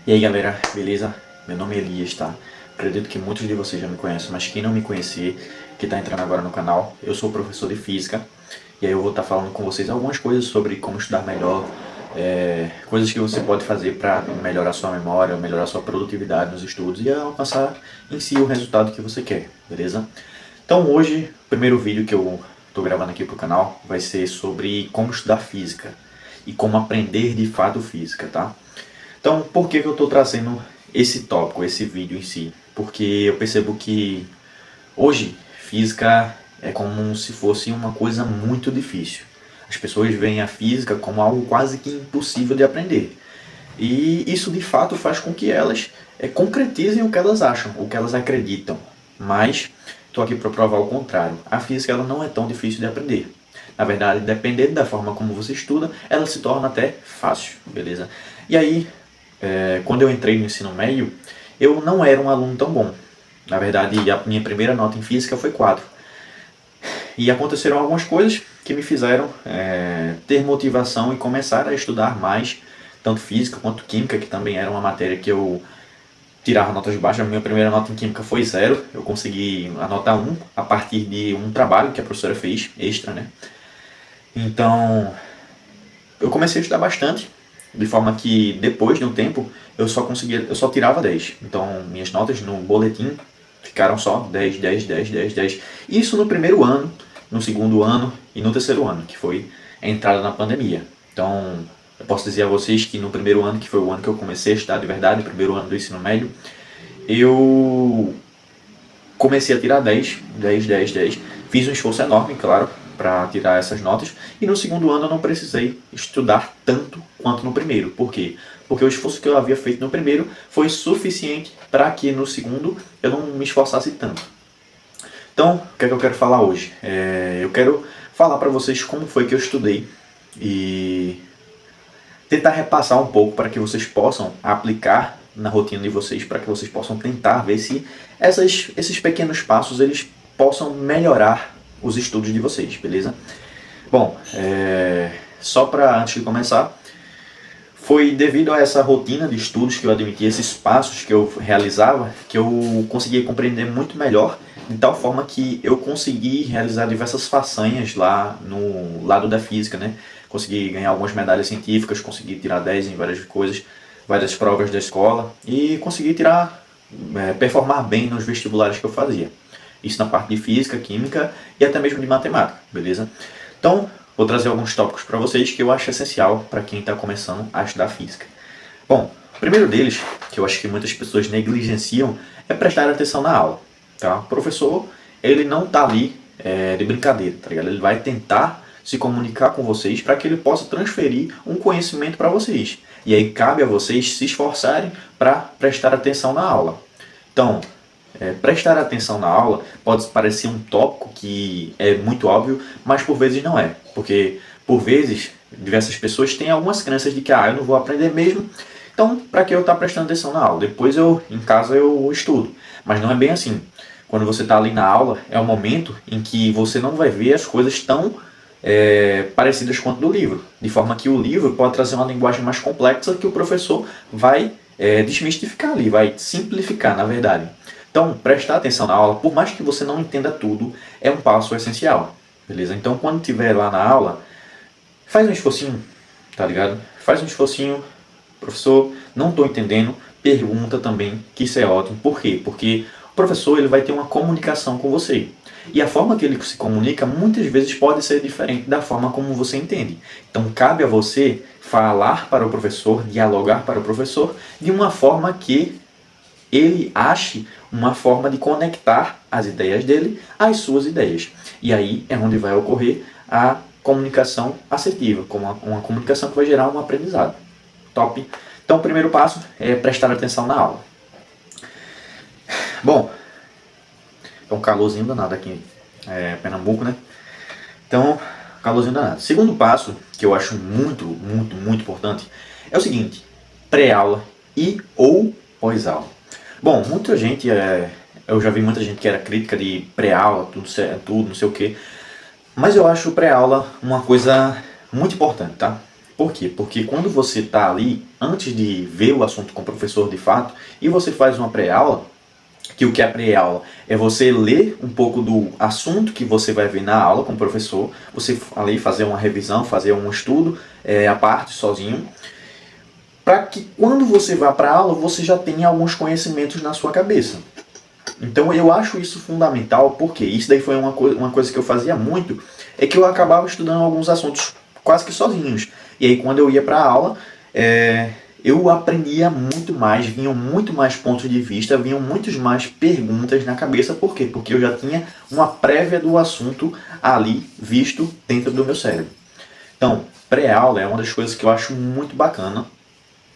E aí galera, beleza? Meu nome é Elias, tá? Acredito que muitos de vocês já me conhecem, mas quem não me conhecer, que tá entrando agora no canal, eu sou professor de Física. E aí eu vou estar falando com vocês algumas coisas sobre como estudar melhor, coisas que você pode fazer para melhorar sua memória, melhorar sua produtividade nos estudos e alcançar em si o resultado que você quer, beleza? Então hoje, o primeiro vídeo que eu tô gravando aqui pro canal vai ser sobre como estudar Física e como aprender de fato Física, tá? Então, por que eu estou trazendo esse tópico, esse vídeo em si? Porque eu percebo que hoje física é como se fosse uma coisa muito difícil. As pessoas veem a física como algo quase que impossível de aprender. E isso de fato faz com que elas concretizem o que elas acham, o que elas acreditam. Mas estou aqui para provar o contrário. A física ela não é tão difícil de aprender. Na verdade, dependendo da forma como você estuda, ela se torna até fácil, beleza? E aí, quando eu entrei no ensino médio, eu não era um aluno tão bom. Na verdade, a minha primeira nota em física foi 4. E aconteceram algumas coisas que me fizeram ter motivação e começar a estudar mais, tanto física quanto química, que também era uma matéria que eu tirava notas baixas. A minha primeira nota em química foi 0. Eu consegui a nota 1 a partir de um trabalho que a professora fez, extra, né? Então, eu comecei a estudar bastante, de forma que depois de um tempo eu só tirava 10. Então minhas notas no boletim ficaram só 10, 10, 10, 10, 10. Isso no primeiro ano, no segundo ano e no terceiro ano, que foi a entrada na pandemia. Então eu posso dizer a vocês que no primeiro ano, que foi o ano que eu comecei a estudar de verdade, o primeiro ano do ensino médio, eu comecei a tirar 10, 10, 10, 10. Fiz um esforço enorme, claro, para tirar essas notas. E no segundo ano eu não precisei estudar tanto quanto no primeiro. Por quê? Porque o esforço que eu havia feito no primeiro foi suficiente para que no segundo eu não me esforçasse tanto. Então, o que é que eu quero falar hoje? Eu quero falar para vocês como foi que eu estudei e tentar repassar um pouco para que vocês possam aplicar na rotina de vocês, para que vocês possam tentar ver se esses pequenos passos eles possam melhorar os estudos de vocês, beleza? Bom, só para antes de começar, foi devido a essa rotina de estudos que eu admiti, esses passos que eu realizava, que eu consegui compreender muito melhor, de tal forma que eu consegui realizar diversas façanhas lá no lado da física, né? Consegui ganhar algumas medalhas científicas, consegui tirar 10 em várias coisas, várias provas da escola e consegui performar bem nos vestibulares que eu fazia. Isso na parte de física, química e até mesmo de matemática, beleza? Então, vou trazer alguns tópicos para vocês que eu acho essencial para quem está começando a estudar física. Bom, o primeiro deles, que eu acho que muitas pessoas negligenciam, é prestar atenção na aula. Tá? O professor, ele não está ali de brincadeira, tá ligado? Ele vai tentar se comunicar com vocês para que ele possa transferir um conhecimento para vocês. E aí cabe a vocês se esforçarem para prestar atenção na aula. Então, prestar atenção na aula pode parecer um tópico que é muito óbvio, mas por vezes não é. Porque, por vezes, diversas pessoas têm algumas crenças de que eu não vou aprender mesmo, então para que eu estar prestando atenção na aula? Depois em casa eu estudo. Mas não é bem assim. Quando você está ali na aula, é o momento em que você não vai ver as coisas tão parecidas quanto do livro. De forma que o livro pode trazer uma linguagem mais complexa que o professor vai desmistificar ali, vai simplificar, na verdade. Então, prestar atenção na aula, por mais que você não entenda tudo, é um passo essencial, beleza? Então, quando estiver lá na aula, faz um esforcinho, tá ligado? Faz um esforcinho, professor, não estou entendendo, pergunta também, que isso é ótimo. Por quê? Porque o professor ele vai ter uma comunicação com você. E a forma que ele se comunica, muitas vezes pode ser diferente da forma como você entende. Então, cabe a você falar para o professor, dialogar para o professor, de uma forma que ele ache uma forma de conectar as ideias dele às suas ideias. E aí é onde vai ocorrer a comunicação assertiva, como uma comunicação que vai gerar um aprendizado. Top? Então o primeiro passo é prestar atenção na aula. Bom, é um calorzinho danado aqui em Pernambuco, né? Então, calorzinho danado. Segundo passo, que eu acho muito, muito, muito importante, é o seguinte: pré-aula e ou pós-aula. Bom, muita gente, eu já vi muita gente que era crítica de pré-aula, tudo, não sei o que. Mas eu acho pré-aula uma coisa muito importante, tá? Por quê? Porque quando você está ali, antes de ver o assunto com o professor de fato, e você faz uma pré-aula, que o que é pré-aula é você ler um pouco do assunto que você vai ver na aula com o professor, você ali fazer uma revisão, fazer um estudo à parte, sozinho, para que quando você vá para a aula, você já tenha alguns conhecimentos na sua cabeça. Então eu acho isso fundamental, porque isso daí foi uma coisa que eu fazia muito, é que eu acabava estudando alguns assuntos quase que sozinhos. E aí quando eu ia para a aula, eu aprendia muito mais, vinham muito mais pontos de vista, vinham muitas mais perguntas na cabeça. Por quê? Porque eu já tinha uma prévia do assunto ali visto dentro do meu cérebro. Então, pré-aula é uma das coisas que eu acho muito bacana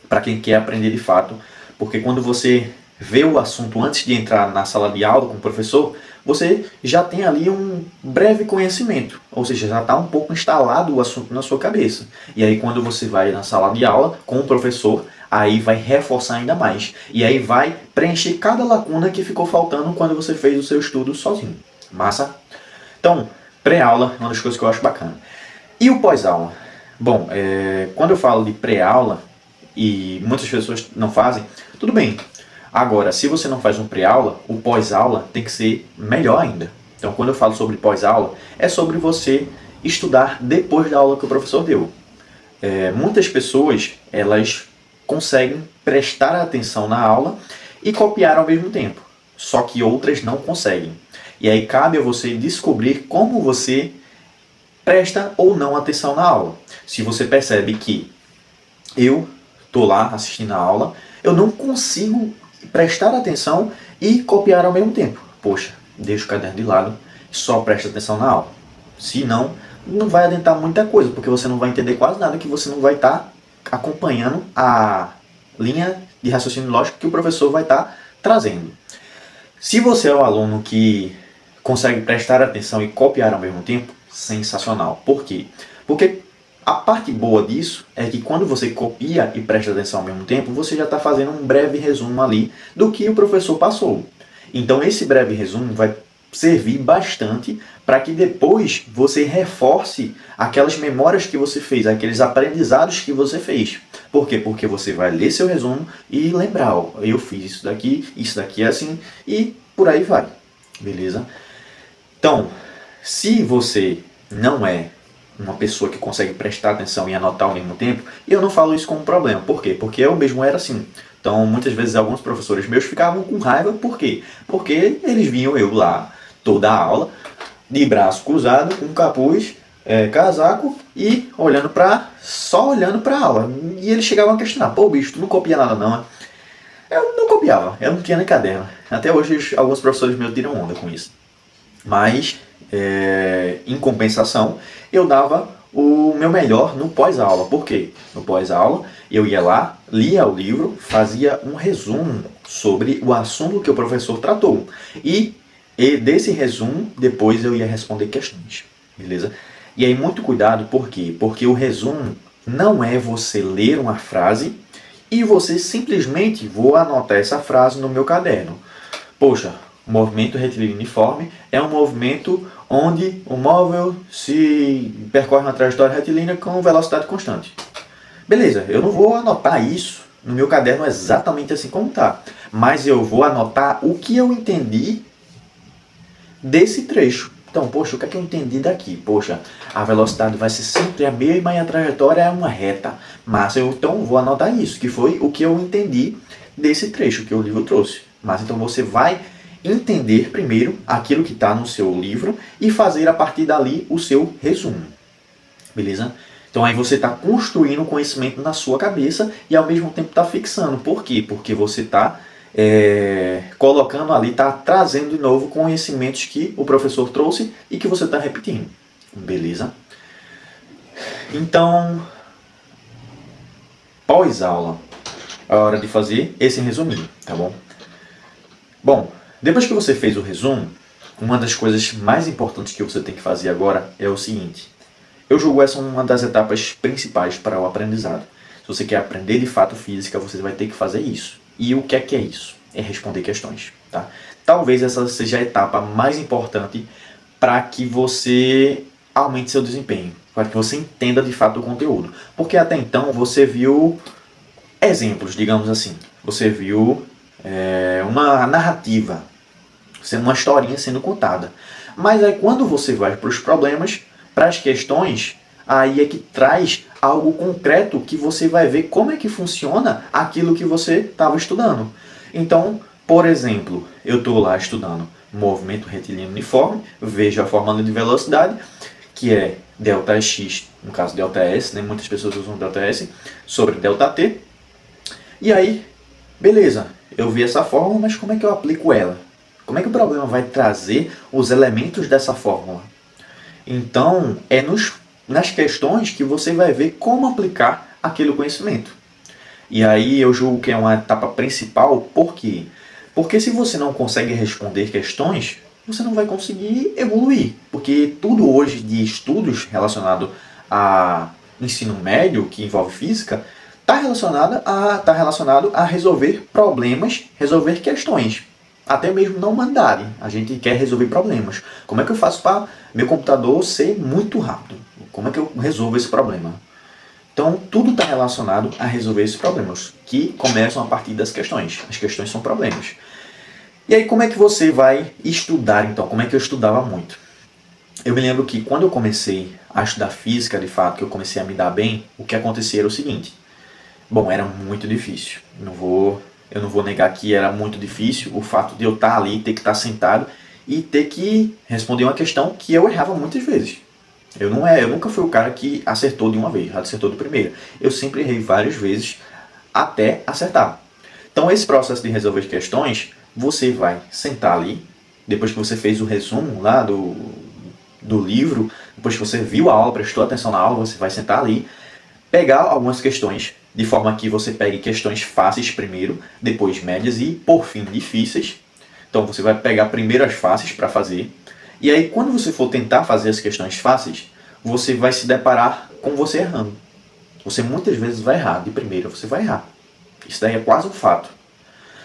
para quem quer aprender de fato, porque quando você vê o assunto antes de entrar na sala de aula com o professor, você já tem ali um breve conhecimento, ou seja, já está um pouco instalado o assunto na sua cabeça. E aí quando você vai na sala de aula com o professor, aí vai reforçar ainda mais. E aí vai preencher cada lacuna que ficou faltando quando você fez o seu estudo sozinho. Massa? Então, pré-aula é uma das coisas que eu acho bacana. E o pós-aula? Bom, quando eu falo de pré-aula, e muitas pessoas não fazem, tudo bem. Agora, se você não faz um pré-aula, o pós-aula tem que ser melhor ainda. Então, quando eu falo sobre pós-aula, é sobre você estudar depois da aula que o professor deu. Muitas pessoas, elas conseguem prestar atenção na aula e copiar ao mesmo tempo. Só que outras não conseguem. E aí cabe a você descobrir como você presta ou não atenção na aula. Se você percebe que eu estou lá assistindo a aula, eu não consigo prestar atenção e copiar ao mesmo tempo. Poxa, deixa o caderno de lado e só presta atenção na aula. Se não, não vai adentrar muita coisa, porque você não vai entender quase nada, que você não vai estar acompanhando a linha de raciocínio lógico que o professor vai estar trazendo. Se você é o aluno que consegue prestar atenção e copiar ao mesmo tempo, sensacional. Por quê? Porque a parte boa disso é que quando você copia e presta atenção ao mesmo tempo, você já está fazendo um breve resumo ali do que o professor passou. Então esse breve resumo vai servir bastante para que depois você reforce aquelas memórias que você fez, aqueles aprendizados que você fez. Por quê? Porque você vai ler seu resumo e lembrar, ó, eu fiz isso daqui é assim, e por aí vai. Beleza? Então, se você não é uma pessoa que consegue prestar atenção e anotar ao mesmo tempo, eu não falo isso como um problema. Por quê? Porque eu mesmo era assim. Então, muitas vezes, alguns professores meus ficavam com raiva. Por quê? Porque eles vinham eu lá, toda a aula, de braço cruzado, com capuz, casaco e só olhando para a aula. E eles chegavam a questionar: pô, bicho, tu não copia nada não, né? Eu não copiava, eu não tinha nem caderno. Até hoje, alguns professores meus tiram onda com isso. Mas, em compensação, eu dava o meu melhor no pós-aula. Por quê? No pós-aula, eu ia lá, lia o livro, fazia um resumo sobre o assunto que o professor tratou. E desse resumo, depois eu ia responder questões. Beleza? E aí, muito cuidado, por quê? Porque o resumo não é você ler uma frase e você simplesmente vou anotar essa frase no meu caderno. Poxa, o movimento retilíneo uniforme é um movimento onde o móvel se percorre uma trajetória retilínea com velocidade constante. Beleza, eu não vou anotar isso no meu caderno exatamente assim como está, mas eu vou anotar o que eu entendi desse trecho. Então, poxa, o que é que eu entendi daqui? Poxa, a velocidade vai ser sempre a mesma e a trajetória é uma reta. Mas eu então vou anotar isso, que foi o que eu entendi desse trecho que o livro trouxe. Mas então você vai entender primeiro aquilo que está no seu livro e fazer a partir dali o seu resumo. Beleza? Então aí você está construindo conhecimento na sua cabeça e ao mesmo tempo está fixando. Por quê? Porque você está colocando ali, está trazendo de novo conhecimentos que o professor trouxe e que você está repetindo. Beleza? Então, pós-aula, é hora de fazer esse resuminho, tá bom? Bom, depois que você fez o resumo, uma das coisas mais importantes que você tem que fazer agora é o seguinte. Eu julgo essa uma das etapas principais para o aprendizado. Se você quer aprender de fato física, você vai ter que fazer isso. E o que é isso? É responder questões. Tá? Talvez essa seja a etapa mais importante para que você aumente seu desempenho. para que você entenda de fato o conteúdo. Porque até então você viu exemplos, digamos assim. Você viu uma narrativa, uma historinha sendo contada. Mas aí quando você vai para os problemas, para as questões, aí é que traz algo concreto que você vai ver como é que funciona aquilo que você estava estudando. Então, por exemplo, eu estou lá estudando movimento retilíneo uniforme, vejo a fórmula de velocidade, que é ΔX, no caso ΔS, né? Muitas pessoas usam ΔS, sobre ΔT. E aí, beleza, eu vi essa fórmula, mas como é que eu aplico ela? Como é que o problema vai trazer os elementos dessa fórmula? Então, é nas questões que você vai ver como aplicar aquele conhecimento. E aí eu julgo que é uma etapa principal, por quê? Porque se você não consegue responder questões, você não vai conseguir evoluir. Porque tudo hoje de estudos relacionado a ensino médio, que envolve física, está relacionado a resolver problemas, resolver questões. Até mesmo na humanidade, a gente quer resolver problemas. Como é que eu faço para meu computador ser muito rápido? Como é que eu resolvo esse problema? Então, tudo está relacionado a resolver esses problemas, que começam a partir das questões. As questões são problemas. E aí, como é que você vai estudar, então? Como é que eu estudava muito? Eu me lembro que quando eu comecei a estudar física, de fato, que eu comecei a me dar bem, o que acontecia era o seguinte. Bom, era muito difícil. Eu não vou negar que era muito difícil o fato de eu estar ali, ter que estar sentado e ter que responder uma questão que eu errava muitas vezes. Eu nunca fui o cara que acertou de uma vez, acertou de primeira. Eu sempre errei várias vezes até acertar. Então, esse processo de resolver questões, você vai sentar ali, depois que você fez o resumo lá do livro, depois que você viu a aula, prestou atenção na aula, você vai sentar ali, pegar algumas questões, de forma que você pegue questões fáceis primeiro, depois médias e, por fim, difíceis. Então, você vai pegar primeiro as fáceis para fazer. E aí, quando você for tentar fazer as questões fáceis, você vai se deparar com você errando. Você muitas vezes vai errar. De primeira, você vai errar. Isso daí é quase um fato.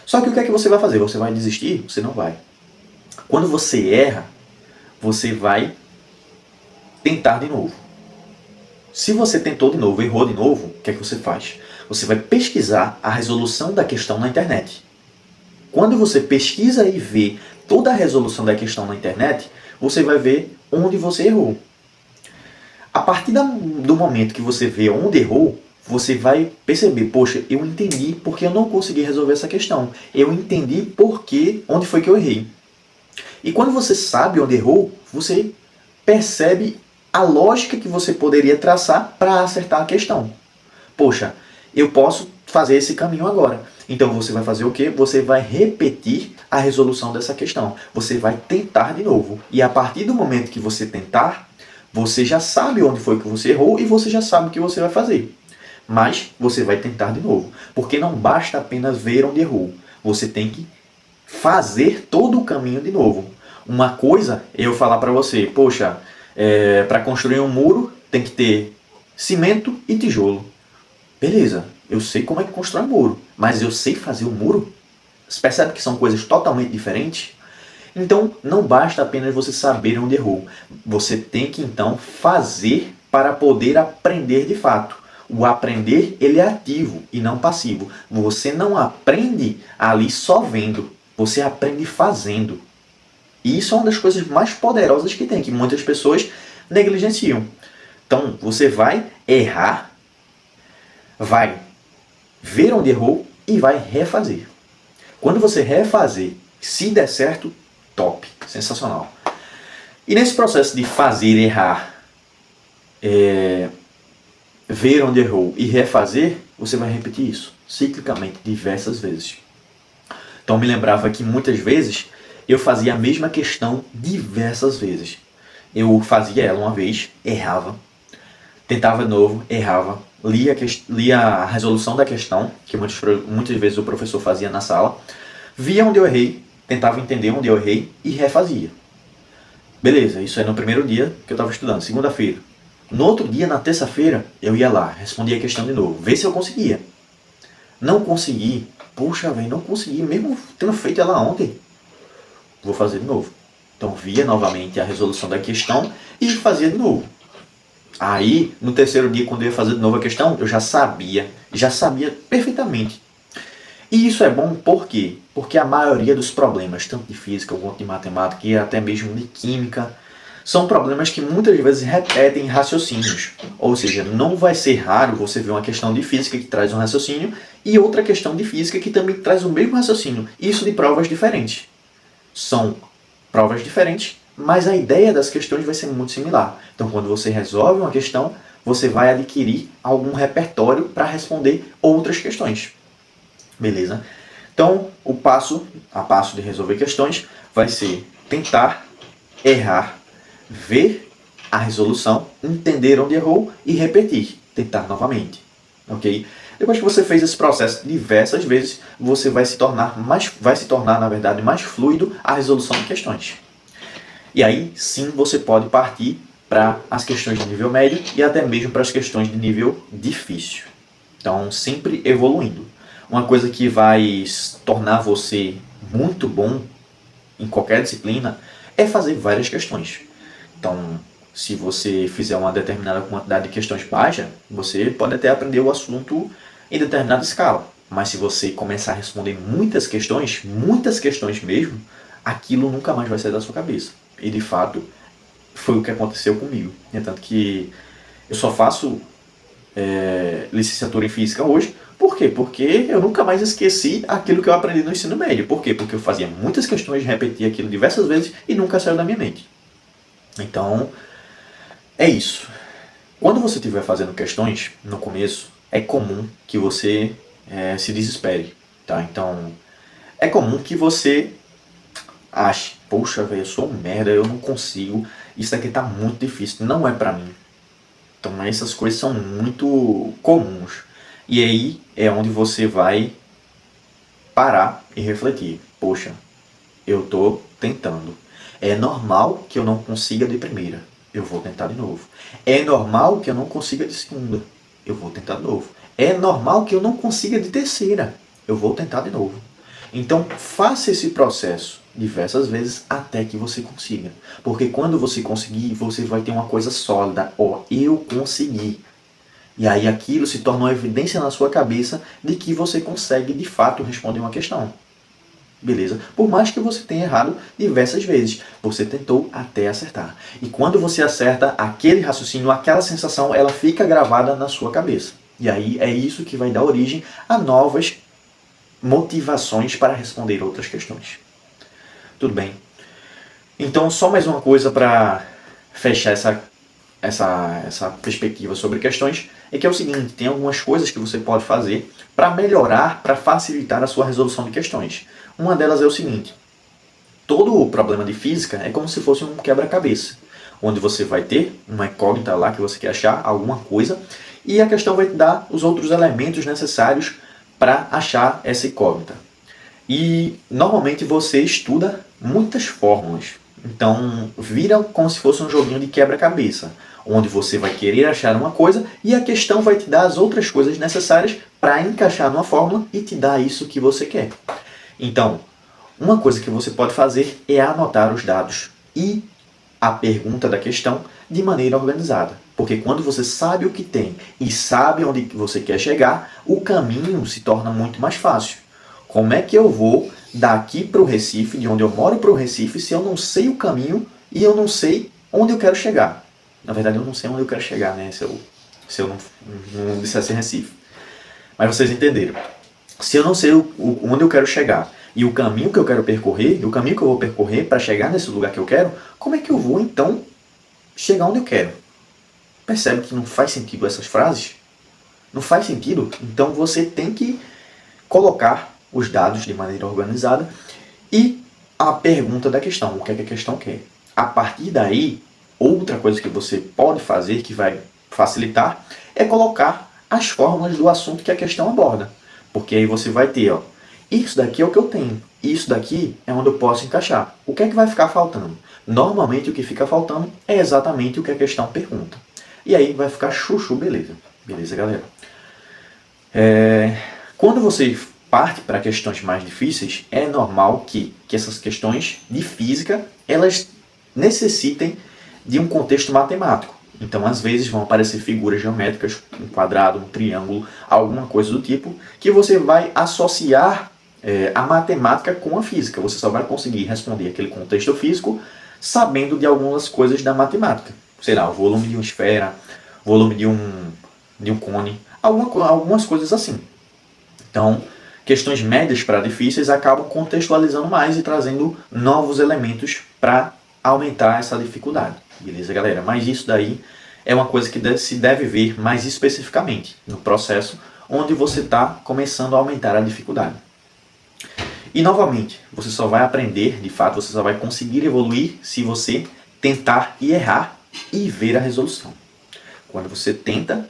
Só que o que é que você vai fazer? Você vai desistir? Você não vai. Quando você erra, você vai tentar de novo. Se você tentou de novo, errou de novo, o que é que você faz? Você vai pesquisar a resolução da questão na internet. Quando você pesquisa e vê toda a resolução da questão na internet, você vai ver onde você errou. A partir do momento que você vê onde errou, você vai perceber, poxa, eu entendi porque eu não consegui resolver essa questão. Eu entendi onde foi que eu errei. E quando você sabe onde errou, você percebe a lógica que você poderia traçar para acertar a questão. Poxa, eu posso fazer esse caminho agora. Então você vai fazer o quê? Você vai repetir a resolução dessa questão. Você vai tentar de novo. E a partir do momento que você tentar, você já sabe onde foi que você errou e você já sabe o que você vai fazer. Mas você vai tentar de novo. Porque não basta apenas ver onde errou. Você tem que fazer todo o caminho de novo. Uma coisa é eu falar para você, poxa, para construir um muro tem que ter cimento e tijolo. Beleza, eu sei como é que constrói um muro, mas eu sei fazer o muro? Você percebe que são coisas totalmente diferentes? Então, não basta apenas você saber onde errou. Você tem que, então, fazer para poder aprender de fato. O aprender, ele é ativo e não passivo. Você não aprende ali só vendo. Você aprende fazendo. E isso é uma das coisas mais poderosas que tem, que muitas pessoas negligenciam. Então, você vai errar, vai ver onde errou e vai refazer. Quando você refazer, se der certo, top, sensacional. E nesse processo de fazer, errar, ver onde errou e refazer, você vai repetir isso ciclicamente, diversas vezes. Então me lembrava que muitas vezes eu fazia a mesma questão diversas vezes. Eu fazia ela uma vez, errava, tentava de novo, errava, lia a resolução da questão, que muitas vezes o professor fazia na sala, via onde eu errei, tentava entender onde eu errei e refazia. Beleza, isso aí no primeiro dia que eu estava estudando, segunda-feira. No outro dia, na terça-feira, eu ia lá, respondia a questão de novo, ver se eu conseguia. Não consegui, puxa, velho, não consegui, mesmo tendo feito ela ontem, vou fazer de novo. Então via novamente a resolução da questão e fazia de novo. Aí, no terceiro dia, quando eu ia fazer de novo a questão, eu já sabia perfeitamente. E isso é bom por quê? Porque a maioria dos problemas, tanto de física quanto de matemática e até mesmo de química, são problemas que muitas vezes repetem raciocínios. Ou seja, não vai ser raro você ver uma questão de física que traz um raciocínio e outra questão de física que também traz o mesmo raciocínio. Isso de provas diferentes. São provas diferentes, mas a ideia das questões vai ser muito similar. Então, quando você resolve uma questão, você vai adquirir algum repertório para responder outras questões. Beleza? Então, o passo a passo de resolver questões vai ser tentar, errar, ver a resolução, entender onde errou e repetir, tentar novamente. Ok? Depois que você fez esse processo diversas vezes, você vai se tornar, na verdade, mais fluido a resolução de questões. E aí, sim, você pode partir para as questões de nível médio e até mesmo para as questões de nível difícil. Então, sempre evoluindo. Uma coisa que vai tornar você muito bom em qualquer disciplina é fazer várias questões. Então, se você fizer uma determinada quantidade de questões baixa, você pode até aprender o assunto em determinada escala. Mas se você começar a responder muitas questões mesmo, aquilo nunca mais vai sair da sua cabeça. E de fato, foi o que aconteceu comigo. É tanto que eu só faço licenciatura em física hoje. Por quê? Porque eu nunca mais esqueci aquilo que eu aprendi no ensino médio. Por quê? Porque eu fazia muitas questões, repetia aquilo diversas vezes e nunca saiu da minha mente. Então, é isso. Quando você estiver fazendo questões no começo, é comum que você se desespere. Tá? Então, é comum que você ache, poxa, velho, eu sou um merda, eu não consigo, isso aqui tá muito difícil, não é pra mim. Então, essas coisas são muito comuns. E aí é onde você vai parar e refletir. Poxa, eu tô tentando. É normal que eu não consiga de primeira. Eu vou tentar de novo. É normal que eu não consiga de segunda. Eu vou tentar de novo. É normal que eu não consiga de terceira. Eu vou tentar de novo. Então, faça esse processo diversas vezes até que você consiga. Porque quando você conseguir, você vai ter uma coisa sólida. Ó, eu consegui. E aí aquilo se torna uma evidência na sua cabeça de que você consegue de fato responder uma questão. Beleza? Por mais que você tenha errado diversas vezes, você tentou até acertar. E quando você acerta, aquele raciocínio, aquela sensação, ela fica gravada na sua cabeça. E aí é isso que vai dar origem a novas motivações para responder outras questões. Tudo bem? Então, só mais uma coisa para fechar essa perspectiva sobre questões, é que é o seguinte, tem algumas coisas que você pode fazer para melhorar, para facilitar a sua resolução de questões. Uma delas é o seguinte, todo o problema de física é como se fosse um quebra-cabeça, onde você vai ter uma incógnita lá que você quer achar, alguma coisa, e a questão vai te dar os outros elementos necessários para achar essa incógnita. E normalmente você estuda muitas fórmulas. Então vira como se fosse um joguinho de quebra-cabeça, onde você vai querer achar uma coisa e a questão vai te dar as outras coisas necessárias para encaixar numa fórmula e te dar isso que você quer. Então, uma coisa que você pode fazer é anotar os dados e a pergunta da questão de maneira organizada. Porque quando você sabe o que tem e sabe onde você quer chegar, o caminho se torna muito mais fácil. Como é que eu vou daqui para o Recife, de onde eu moro para o Recife, se eu não sei o caminho e eu não sei onde eu quero chegar? Na verdade, eu não sei onde eu quero chegar, né? Se eu não dissesse Recife. Mas vocês entenderam. Se eu não sei onde eu quero chegar e o caminho que eu quero percorrer, e o caminho que eu vou percorrer para chegar nesse lugar que eu quero, como é que eu vou, então, chegar onde eu quero? Percebe que não faz sentido essas frases? Não faz sentido? Então você tem que colocar os dados de maneira organizada e a pergunta da questão, o que é que a questão quer. A partir daí, outra coisa que você pode fazer, que vai facilitar, é colocar as fórmulas do assunto que a questão aborda. Porque aí você vai ter, ó, isso daqui é o que eu tenho, isso daqui é onde eu posso encaixar. O que é que vai ficar faltando? Normalmente o que fica faltando é exatamente o que a questão pergunta. E aí vai ficar chuchu, beleza. Beleza, galera? Quando você parte para questões mais difíceis, é normal que essas questões de física, elas necessitem de um contexto matemático. Então, às vezes, vão aparecer figuras geométricas, um quadrado, um triângulo, alguma coisa do tipo, que você vai associar a matemática com a física. Você só vai conseguir responder aquele contexto físico sabendo de algumas coisas da matemática. Sei lá, o volume de uma esfera, o volume de um cone, algumas coisas assim. Então, questões médias para difíceis acabam contextualizando mais e trazendo novos elementos para aumentar essa dificuldade. Beleza, galera? Mas isso daí é uma coisa que se deve ver mais especificamente no processo onde você está começando a aumentar a dificuldade. E novamente, você só vai aprender, de fato, você só vai conseguir evoluir se você tentar e errar e ver a resolução. Quando você tenta,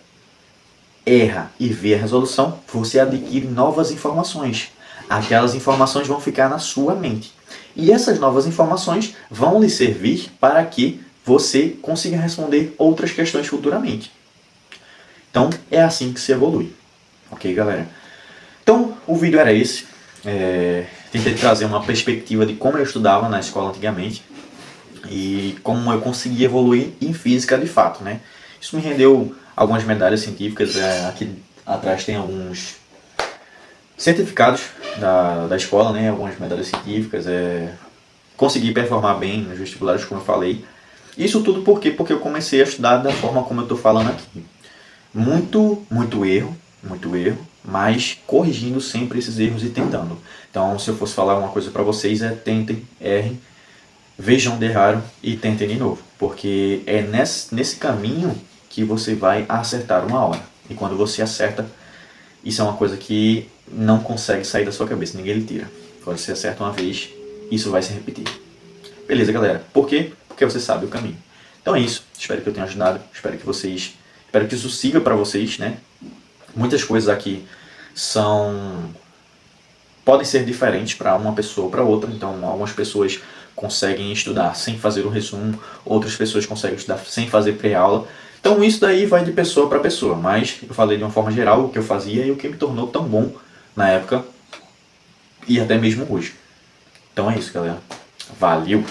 erra e vê a resolução, você adquire novas informações. Aquelas informações vão ficar na sua mente. E essas novas informações vão lhe servir para que você consiga responder outras questões futuramente. Então, é assim que se evolui. Ok, galera? Então, o vídeo era esse. Tentei trazer uma perspectiva de como eu estudava na escola antigamente e como eu consegui evoluir em física de fato, né? Isso me rendeu algumas medalhas científicas. Aqui atrás tem alguns certificados da escola, né? Algumas medalhas científicas. Consegui performar bem nos vestibulares, como eu falei. Isso tudo por quê? Porque eu comecei a estudar da forma como eu estou falando aqui. Muito erro, mas corrigindo sempre esses erros e tentando. Então, se eu fosse falar uma coisa para vocês, tentem, errem, vejam onde erraram e tentem de novo. Porque é nesse caminho que você vai acertar uma hora. E quando você acerta, isso é uma coisa que não consegue sair da sua cabeça, ninguém lhe tira. Quando você acerta uma vez, isso vai se repetir. Beleza, galera? Por quê? Porque você sabe o caminho. Então é isso. Espero que eu tenha ajudado. Espero que isso siga para vocês, né? Muitas coisas aqui podem ser diferentes para uma pessoa ou para outra. Então, algumas pessoas conseguem estudar sem fazer o resumo, outras pessoas conseguem estudar sem fazer pré-aula. Então, isso daí vai de pessoa para pessoa. Mas eu falei de uma forma geral o que eu fazia e o que me tornou tão bom na época e até mesmo hoje. Então é isso, galera. Valeu!